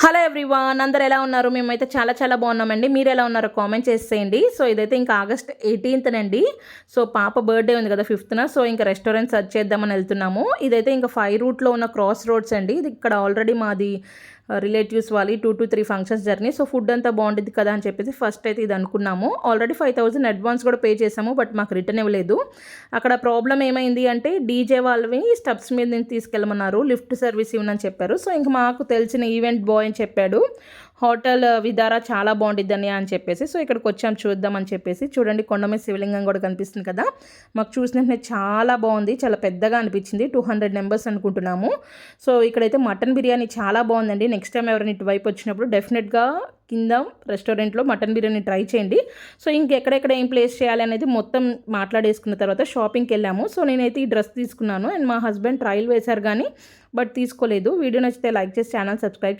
Hello everyone, అందరు ఎలా ఉన్నారు? మేమైతే చాలా బాగున్నామండి. మీరు ఎలా ఉన్నారో కామెంట్ చేసేయండి. సో ఇదైతే ఇంకా ఆగస్ట్ 18th నండి. సో పాప బర్త్డే ఉంది కదా 5th. సో ఇంకా రెస్టారెంట్ సర్చ్ చేద్దామని వెళ్తున్నాము. ఇదైతే ఇంకా 5 రూట్లో ఉన్న క్రాస్ రోడ్స్ అండి. ఇది ఇక్కడ ఆల్రెడీ మాది రిలేటివ్స్ వాళ్ళు 2 to 3 ఫంక్షన్స్ జరిగినాయి. సో ఫుడ్ అంతా బాగుంటుంది కదా అని చెప్పేసి ఫస్ట్ అయితే ఇది అనుకున్నాము. ఆల్రెడీ 5,000 అడ్వాన్స్ కూడా పే చేసాము, బట్ మాకు రిటర్న్ ఇవ్వలేదు. అక్కడ ప్రాబ్లం ఏమైంది అంటే డీజే వాళ్ళవి స్టెప్స్ మీద నుంచి తీసుకెళ్ళమన్నారు, లిఫ్ట్ సర్వీస్ ఇవ్వనని చెప్పారు. సో ఇంక మాకు తెలిసిన ఈవెంట్ బాయ్ అని చెప్పాడు, హోటల్ విదారా చాలా బాగుంటుందని అని చెప్పేసి. సో ఇక్కడికి వచ్చాం చూద్దామని చెప్పేసి. చూడండి, కొండ మీద శివలింగం కూడా కనిపిస్తుంది కదా. మాకు చూసినట్టు చాలా బాగుంది, చాలా పెద్దగా అనిపించింది. 200 మెంబర్స్ అనుకుంటున్నాము. సో ఇక్కడైతే మటన్ బిర్యానీ చాలా బాగుందండి. నెక్స్ట్ టైం ఎవరైనా ఇటువైపు వచ్చినప్పుడు డెఫినెట్గా కింద రెస్టారెంట్లో మటన్ బిర్యానీ ట్రై చేయండి. సో ఇంకెక్కడెక్కడ ఏం ప్లేస్ చేయాలి అనేది మొత్తం మాట్లాడేసుకున్న తర్వాత షాపింగ్కి వెళ్ళాము. సో నేనైతే ఈ డ్రెస్ తీసుకున్నాను అండ్ మా హస్బెండ్ ట్రయల్ వేశారు కానీ బట్ తీసుకోలేదు. వీడియో నచ్చితే లైక్ చేసి ఛానల్ సబ్స్క్రైబ్